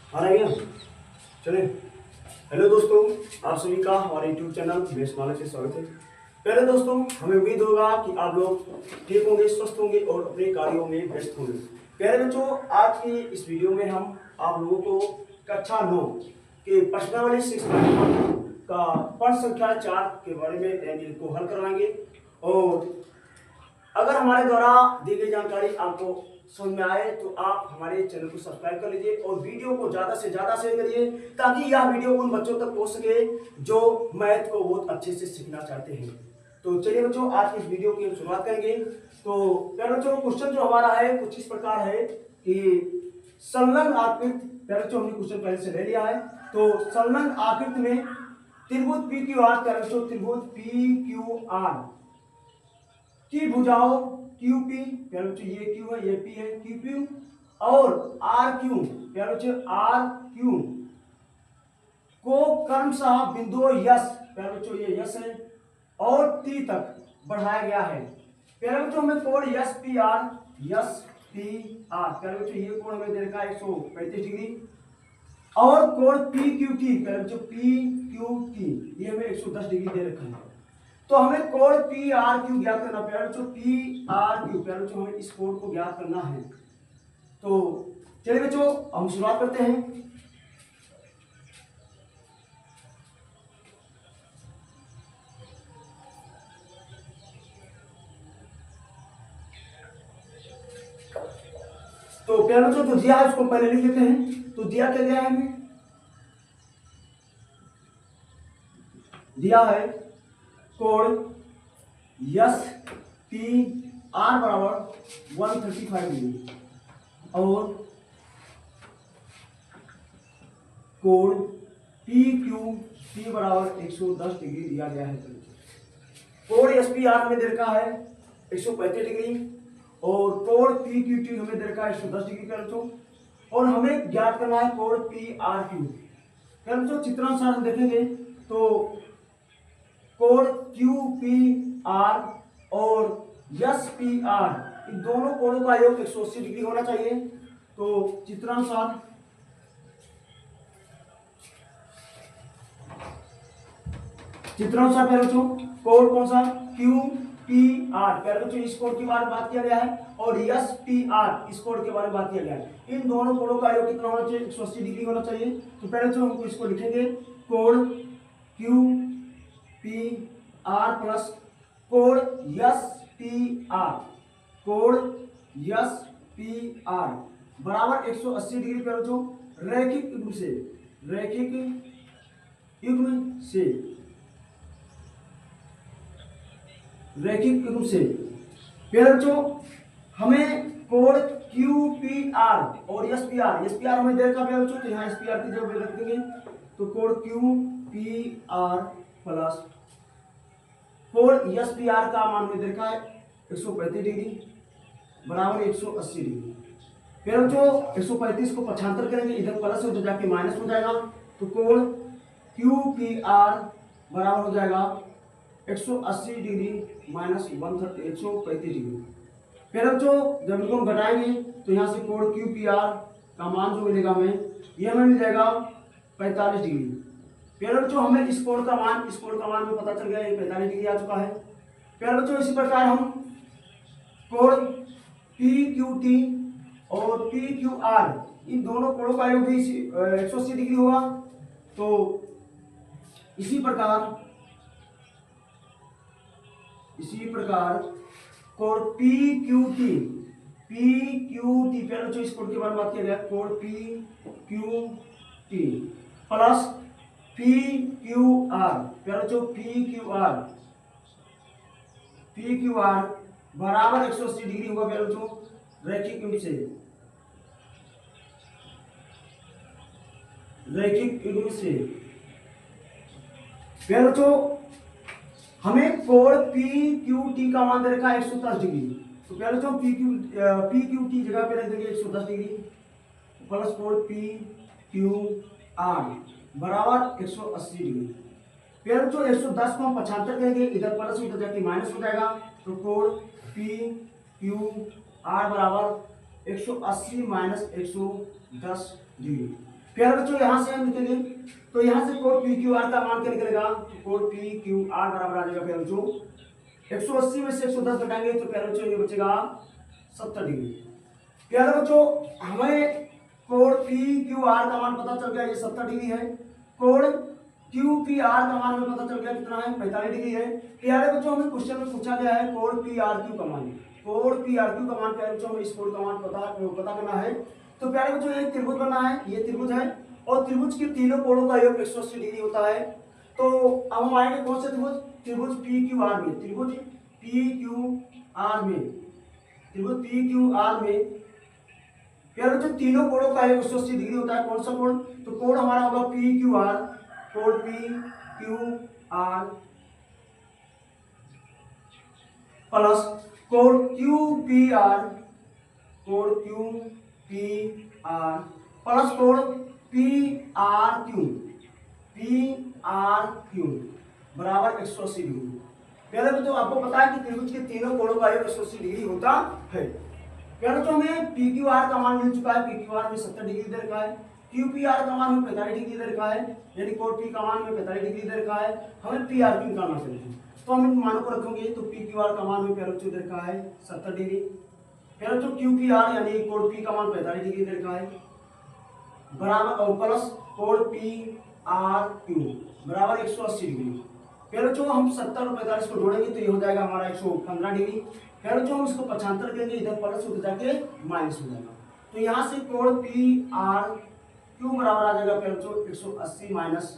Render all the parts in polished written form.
आ रहा है क्या? चले। हेलो दोस्तों, आप सभी का हमारे यूट्यूब चैनल बेस्ट नॉलेज से स्वागत है। पहले दोस्तों, हमें उम्मीद होगा कि आप लोग ठीक होंगे, स्वस्थ होंगे और अपने कार्यों में व्यस्त होंगे। प्यारे बच्चों, आज की इस वीडियो में हम आप लोगों को कक्षा 9 के प्रश्नावली 6.1 का प्रश्न संख्या 4 के बारे में यानी को हल करवाएंगे। और अगर हमारे द्वारा दी गई जानकारी आपको समझ में आए तो आप हमारे चैनल को सब्सक्राइब कर लीजिए और वीडियो को ज़्यादा से ज़्यादा शेयर करिए, ताकि यह वीडियो उन बच्चों तक पहुंच सके जो मैथ को बहुत अच्छे से सीखना चाहते हैं। तो चलिए बच्चों, आज की इस वीडियो की हम शुरुआत करेंगे। तो पहले बच्चों, क्वेश्चन जो हमारा है कुछ इस प्रकार है कि संलग्न आकृति, पहले बच्चों हमने क्वेश्चन पहले से ले लिया है। तो संलग्न आकृति में त्रिभुज पी क्यू आर, पहले बच्चों त्रिभुज पी क्यू आर की भुजाओं क्यू पी, प्यारे बच्चों ये क्यू है, ये पी है, क्यू पी और आर क्यू, प्यारे बच्चों आर क्यू को क्रमशः बिंदु यस, प्यारे बच्चों ये यस है, और टी तक बढ़ाया गया है। प्यारे बच्चों हमें कोण यस पी आर, प्यारे बच्चों ये कोण हमें दे रखा है 135 डिग्री, और कोण पी क्यू टी, प्यारे बच्चों पी क्यू टी ये हमें 110 डिग्री दे रखा है। तो हमें कोण पी आर क्यू ज्ञात करना, प्यारे बच्चों पी आर क्यू, प्यारे बच्चों हमें इस कोण को ज्ञात करना है। तो चलिए बच्चों, हम शुरुआत करते हैं। तो प्यारे बच्चों जो दिया है उसको पहले लिख लेते हैं। तो दिया क्या गया है हमें? दिया है कोण यस पी आर बराबर 135 डिग्री और कोण पी क्यू टी बराबर 110 डिग्री दिया गया है। कोण एस पी आर हमें दे रखा है 135 डिग्री और कोण पी क्यू टी हमें दे रखा है 110 डिग्री का बच्चों, और हमें ज्ञात करना है कोण पी आर क्यू। क्या बच्चों चित्रानुसार हम देखेंगे तो कोण क्यू पी आर और यस पी आर इन दोनों कोणों का योग 180 डिग्री होना चाहिए। तो चित्रानुसार प्यारे बच्चों कोण कौन सा क्यू पी आर, प्यारे बच्चों इस कोण के बारे में बात किया गया है, और यस पी आर इस कोण के बारे में बात किया गया है। इन दोनों कोणों का योग कितना होना चाहिए? 180 डिग्री होना चाहिए। तो पहले बच्चों हमको इसको लिखेंगे कोण क्यू पी आर प्लस कोण यस पी आर, कोण यस पी आर बराबर 180 डिग्री पर बच्चों रैखिक युग्म से, रैखिक युग्म से, रैखिक युग्म से। प्यारे बच्चों हमें कोण क्यू पी आर और एस पी आर हमें देखा प्यारे बच्चों, तो यहाँ एस पी आर की जगह रख देंगे। तो कोण क्यू पी आर प्लस कोण एस पी आर का मान हमें देखा है 135 डिग्री बराबर 180 डिग्री। फिर बच्चों 135 को पक्षांतर करेंगे, इधर प्लस हो जाके माइनस हो जाएगा। तो कोण क्यू पी आर बराबर हो जाएगा 180 डिग्री माइनस 135 डिग्री। फिर बच्चों जब इनको हम घटाएंगे तो यहाँ से कोण क्यू पी आर का मान जो मिलेगा हमें, ये हमें मिल जाएगा 45 डिग्री। फिर बच्चों हमें इस कोण का मान में पता चल गया, ये 45 डिग्री आ चुका है। फिर बच्चों इसी प्रकार हम कोण पी क्यू टी और पी क्यू आर इन दोनों कोणों का योग भी 180 डिग्री होगा। तो इसी प्रकार कोण पी क्यू टी पहले बच्चों इस कोण के बारे में बात किया गया, कोण P Q T plus P Q R, पहले बच्चों पी क्यू आर बराबर 180 डिग्री होगा प्यारे बच्चों रैखिक युग्म से, रैखिक युग्म से। प्यारे बच्चों हमें कोण पी क्यू टी का मान दे रखा है 110 डिग्री। तो प्यारे बच्चों पी क्यू टी जगह पे रख देंगे 110 डिग्री प्लस कोण पी क्यू आर बराबर 180 डिग्री। प्यारे बच्चों 110 को हम पक्षांतर करेंगे, इधर प्लस इधर जाके माइनस हो जाएगा। तो कोण पी क्यू आर बराबर 180 माइनस 110 डिग्री। प्यारे बच्चों यहाँ से हम लिखेंगे, तो यहाँ से कोण पी क्यू आर का मान क्या निकलेगा, कोण पी क्यू आर बराबर आ जाएगा प्यारे बच्चों 180 में से 110 घटाएंगे तो प्यारे बच्चों ये बचेगा 70 डिग्री। प्यारे बच्चों हमें कोण पी क्यू आर का मान पता चल गया, ये 70 डिग्री है। कोण क्यू पी आर का मान हमें पता चल गया कितना है, 45 डिग्री है। प्यारे बच्चों हमें क्वेश्चन में पूछा गया है कोण पी आर क्यू का मान, कोण पी आर क्यू का मान प्यारे बच्चों हमें इस कोण का मान पता करना है। तो प्यारे बच्चों एक त्रिभुज बना है, ये त्रिभुज है और त्रिभुज के तीनों कोणों का योग 180 डिग्री होता है। तो अब हम आएंगे कौन से त्रिभुज, त्रिभुज पी क्यू आर में, त्रिभुज पी क्यू आर में, त्रिभुज पी क्यू आर में प्यारे बच्चों तीनों कोणों का योग 180 डिग्री होता है। कौन सा कोण, तो कोण हमारा होगा पी क्यू आर, कोण पी क्यू आर प्लस कोण क्यू पी आर, कोण क्यू पी आर प्लस कोण P R Q, P R Q बराबर 180 डिग्री। प्यारे बच्चों आपको पता है कि त्रिभुज के तीनों कोणों का योग 180 डिग्री होता है। प्यारे बच्चों हमें पी क्यू आर का मान मिल चुका है, पी क्यू आर में 70 डिग्री दे रखा है, क्यू पी आर का मान हमें 45 डिग्री दे रखा है, यानी कोण पी का मान हमें 45 डिग्री दे रखा है। हमें पी आर क्यू निकालना चाहिए, तो हम इन मानों को रखेंगे। तो पी क्यू आर का मान हमें प्यारे बच्चों दे रखा है 70 डिग्री, प्यारे बच्चों क्यू पी आर यानी कोण पी का मान 45 डिग्री दे रखा है बराबर और प्लस कोण पी आर क्यू बराबर 180 डिग्री। प्यारे बच्चों हम 70 और 45 को जोड़ेंगे तो ये हो जाएगा हमारा 115 डिग्री। प्यारे बच्चों हम इसको 75 करेंगे, इधर प्लस उधर जाके माइनस हो जाएगा। तो यहाँ से कोण पी आर क्यू बराबर आ जाएगा प्यारे बच्चों 180 माइनस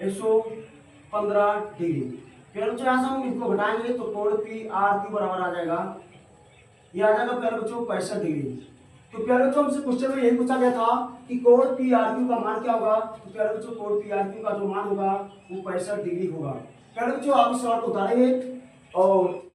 115 डिग्री। प्यारे बच्चों यहाँ से हम इनको घटाएंगे तो कोण पी आर क्यू बराबर आ जाएगा, ये आ जाएगा प्यारे बच्चों 65 डिग्री। तो प्यारे बच्चों हमसे क्वेश्चन में यही पूछा गया था कि कोण पी आर क्यू का मान क्या होगा, तो प्यारे बच्चों कोण पी आर क्यू का जो मान होगा वो 65 डिग्री होगा। प्यारे बच्चों आप इस सवाल को उतारेंगे और